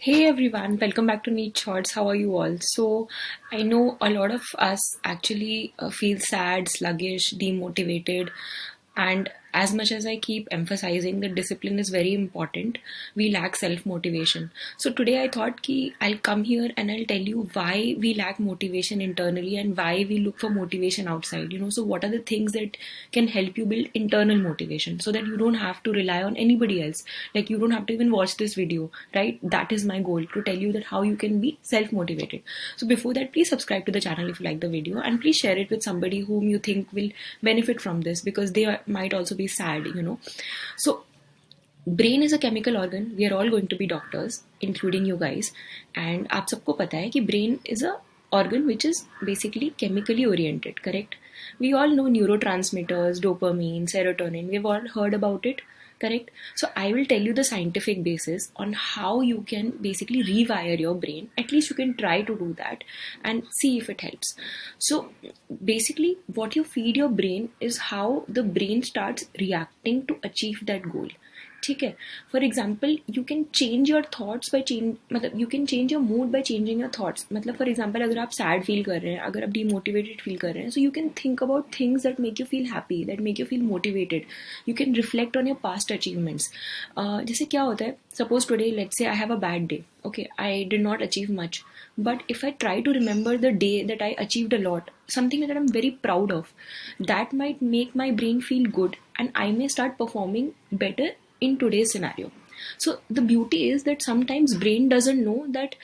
Hey everyone, welcome back to Neat Shorts. How are you all? So, I know a lot of us actually feel sad, sluggish, demotivated, and as much as I keep emphasizing that discipline is very important, we lack self motivation. So, today I thought ki I'll come here and I'll tell you why we lack motivation internally and why we look for motivation outside. So what are the things that can help you build internal motivation so that you don't have to rely on anybody else? Like, you don't have to even watch this video, right? That is my goal, to tell you that how you can be self motivated. So before that, please subscribe to the channel if you like the video, and please share it with somebody whom you think will benefit from this, because they might also be sad. So brain is a chemical organ. We are all going to be doctors including you guys. And आप सबको पता है कि brain is a organ which is basically chemically oriented, correct? We all know neurotransmitters, dopamine, serotonin. We've all heard about it, correct? So I will tell you the scientific basis on how you can basically rewire your brain. At least you can try to do that and see if it helps. So basically what you feed your brain is how the brain starts reacting to achieve that goal. ठीक है. For example you can change your thoughts by change, मतलब you can change your mood by changing your thoughts. मतलब for example अगर आप sad feel कर रहे हैं, अगर आप डीमोटिवेटेड फील कर रहे हैं, so you can think about things that make you feel happy, that make you feel motivated. You can reflect on your past achievements. जैसे क्या होता है, suppose today let's say I have a bad day. Okay, I did not achieve much, but if I try to remember the day that I achieved a lot, something that I'm very proud of, that might make my brain feel good and I may start performing better in today's scenario. So the beauty is that sometimes brain doesn't know that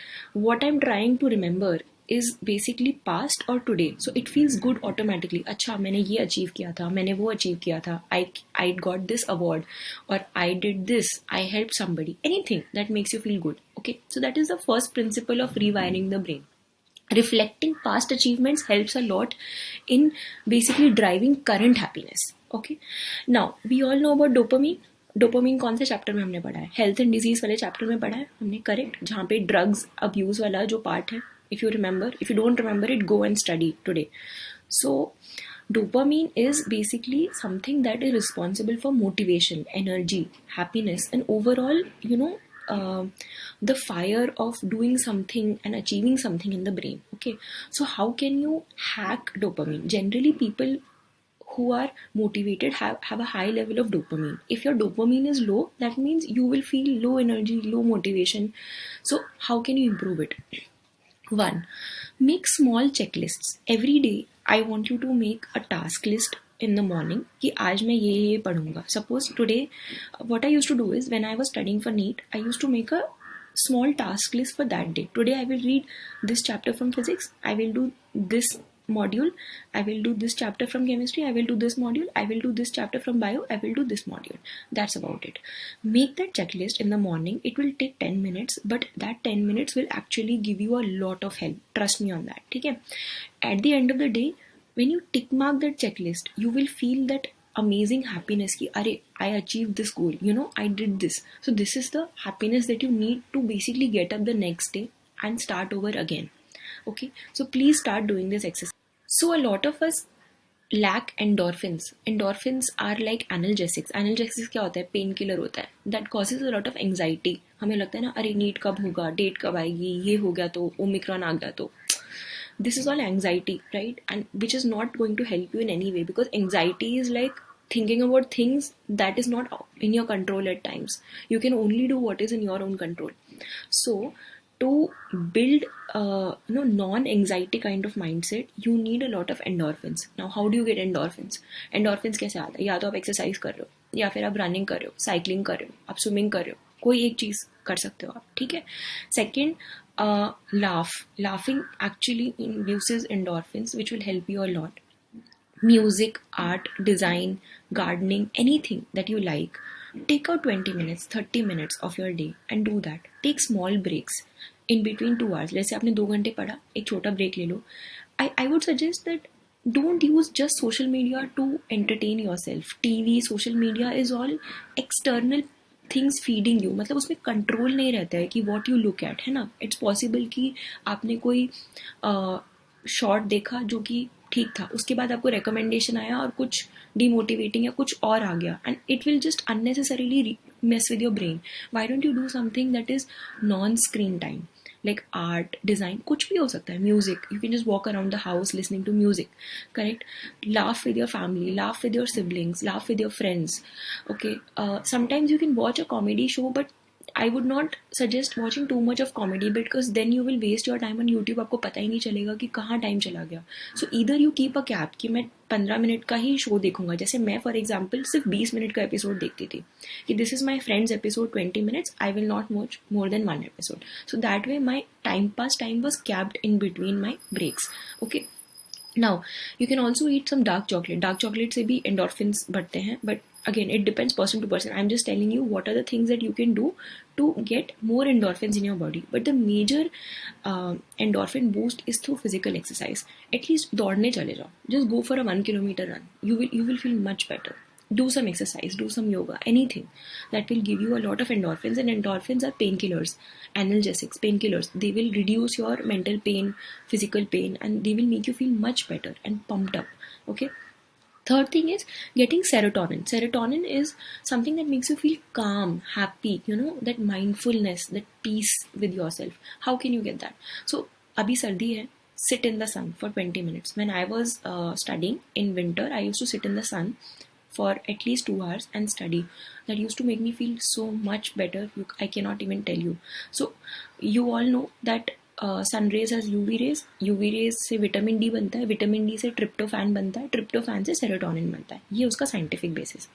what I'm trying to remember is basically past or today. So it feels good automatically. अच्छा, मैंने ये achieve किया था, मैंने वो achieve किया था, I got this award, or I did this, I helped somebody. Anything that makes you feel good. Okay, so that is the first principle of rewiring the brain. Reflecting past achievements helps a lot in basically driving current happiness. Okay, now we all know about dopamine. Dopamine कौन से chapter में हमने पढ़ा है? Health and disease वाले chapter में पढ़ा है हमने, करेक्ट? जहाँ पे ड्रग्स अब्यूज वाला जो पार्ट है. If you remember, if you don't remember it, go and study today. So dopamine is basically something that is responsible for motivation, energy, happiness, and overall, the fire of doing something and achieving something in the brain. Okay, so how can you hack dopamine? Generally, people who are motivated have a high level of dopamine. If your dopamine is low, that means you will feel low energy, low motivation. So how can you improve it? One, make small checklists. Every day I want you to make a task list in the morning कि आज मैं ये पढ़ूंगा. Suppose today, what I used to do is, when I was studying for NEET, I used to make a small task list for that day. Today I will read this chapter from physics, I will do this module, I will do this chapter from chemistry, I will do this module, I will do this chapter from bio, I will do this module. That's about it. Make that checklist in the morning. It will take 10 minutes, but that 10 minutes will actually give you a lot of help. Trust me on that. ठीक है? At the end of the day, when you tick mark that checklist, you will feel that amazing happiness ki अरे I achieved this goal, I did this. So this is the happiness that you need to basically get up the next day and start over again. Okay, so please start doing this exercise. So a lot of us lack endorphins. Endorphins are like analgesics. Analgesics क्या होता है? Pain killer होता है. That causes a lot of anxiety. हमें लगता है ना, अरे नीट कब होगा, डेट कब आएगी, ये हो गया तो, ओमिक्रॉन आ गया तो. This is all anxiety, right? And which is not going to help you in any way, because anxiety is like thinking about things that is not in your control at times. You can only do what is in your own control. So to build non-anxiety kind of mindset, you need a lot of endorphins. Now how do you get endorphins? Endorphins कैसे आता है? या तो आप exercise कर रहे हो, या फिर आप रनिंग कर रहे हो, साइकिलिंग कर रहे हो, आप स्विमिंग कर रहे हो, कोई एक चीज कर सकते हो आप. ठीक है. Second, laughing actually induces endorphins, which will help you a lot. Music, art, design, gardening, anything that you like. Take out 20 minutes, 30 minutes of your day and do that. Take small breaks in between 2 hours. जैसे आपने 2 घंटे पढ़ा, एक छोटा break ले लो. I would suggest that don't use just social media to entertain yourself. TV, social media is all external things feeding you. मतलब उसमें control नहीं रहता है कि what you look at, है ना. It's possible कि आपने कोई शॉर्ट देखा जो कि ठीक था, उसके बाद आपको रिकमेंडेशन आया और कुछ डिमोटिवेटिंग या कुछ और आ गया, and it will just unnecessarily mess with your brain. Why don't you do something that is non-screen time, like art, design, कुछ भी हो सकता है, music. You can just walk around the house listening to music, correct? Laugh with your family, laugh with your siblings, laugh with your friends. Okay, sometimes you can watch a comedy show, but I would not suggest watching too much of comedy, because then you will waste your time on YouTube. आपको पता ही नहीं चलेगा कि कहाँ time चला गया. So either you keep a cap कि मैं 15 मिनट का ही शो देखूंगा. जैसे मैं फॉर एग्जाम्पल सिर्फ 20 मिनट का एपिसोड देखती थी कि this is my friends episode 20 minutes, I will not watch more than one episode. So that way my time pass time was capped in between my breaks. Okay. Now you can also eat some dark chocolate. Dark chocolate से भी endorphins बढ़ते हैं, but again it depends person to person. I'm just telling you what are the things that you can do to get more endorphins in your body. But the major endorphin boost is through physical exercise. At least दौड़ने चले जाओ. Just go for a 1 kilometer run. You will feel much better. Do some exercise, do some yoga, anything that will give you a lot of endorphins. And endorphins are painkillers, analgesics, painkillers. They will reduce your mental pain, physical pain, and they will make you feel much better and pumped up. Okay. Third thing is getting serotonin. Serotonin is something that makes you feel calm, happy, that mindfulness, that peace with yourself. How can you get that? So abhi sardi hai, sit in the sun for 20 minutes. When I was studying in winter, I used to sit in the sun for at least 2 hours and study. That used to make me feel so much better. I cannot even tell you. So you all know that sun rays has UV rays. UV rays से vitamin D बनता है, vitamin D से tryptophan बनता है, tryptophan से serotonin बनता है. ये उसका साइंटिफिक बेसिस.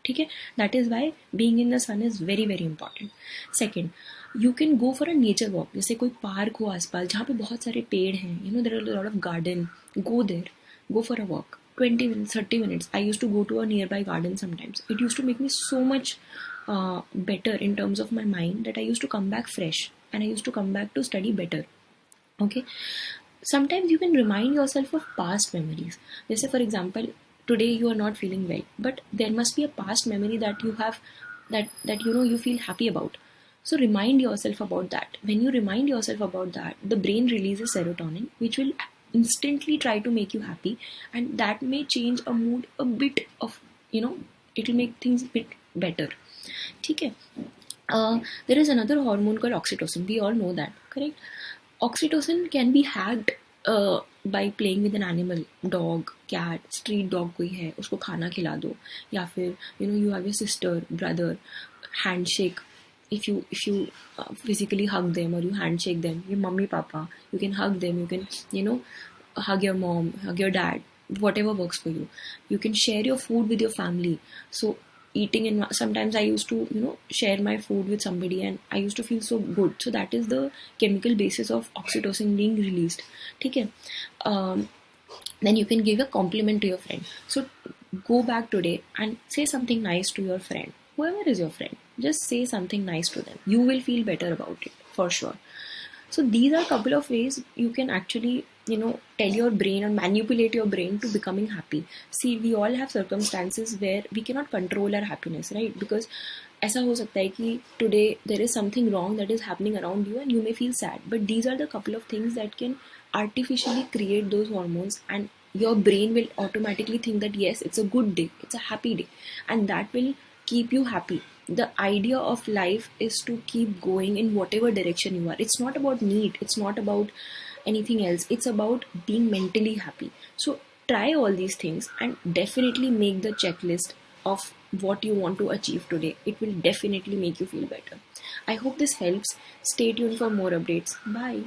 ठीक है. That is why being in the sun is very very important. Second, you can go for a nature walk. जैसे कोई पार्क हो आसपास जहाँ पे बहुत सारे पेड़ हैं, there are lot of garden. Go there, go for a walk. 20 minutes, 30 minutes. I used to go to a nearby garden sometimes. It used to make me so much better in terms of my mind, that I used to come back fresh and I used to come back to study better. Okay. Sometimes you can remind yourself of past memories. Let's say for example, today you are not feeling well, but there must be a past memory that you have, that you feel happy about. So remind yourself about that. When you remind yourself about that, the brain releases serotonin, which will instantly try to make you happy, and that may change a mood a bit of, it will make things a bit better. ठीक है. There is another hormone called oxytocin. We all know that, correct? Oxytocin can be hacked by playing with an animal, dog, cat, street dog कोई है, उसको खाना खिला दो. या फिर you have your sister, brother, handshake. If you physically hug them or you handshake them, your mummy papa, you can hug them. You can hug your mom, hug your dad, whatever works for you. You can share your food with your family. So eating, and sometimes I used to share my food with somebody, and I used to feel so good. So that is the chemical basis of oxytocin being released. ठीक है. Then you can give a compliment to your friend. So go back today and say something nice to your friend, whoever is your friend. Just say something nice to them. You will feel better about it for sure. So these are a couple of ways you can actually tell your brain or manipulate your brain to becoming happy. See, we all have circumstances where we cannot control our happiness, right? Because ऐसा हो सकता है कि today there is something wrong that is happening around you and you may feel sad, but these are the couple of things that can artificially create those hormones, and your brain will automatically think that yes, it's a good day, it's a happy day, and that will keep you happy. The idea of life is to keep going in whatever direction you are. It's not about need, it's not about anything else, it's about being mentally happy. So try all these things and definitely make the checklist of what you want to achieve today. It will definitely make you feel better. I hope this helps. Stay tuned for more updates. Bye.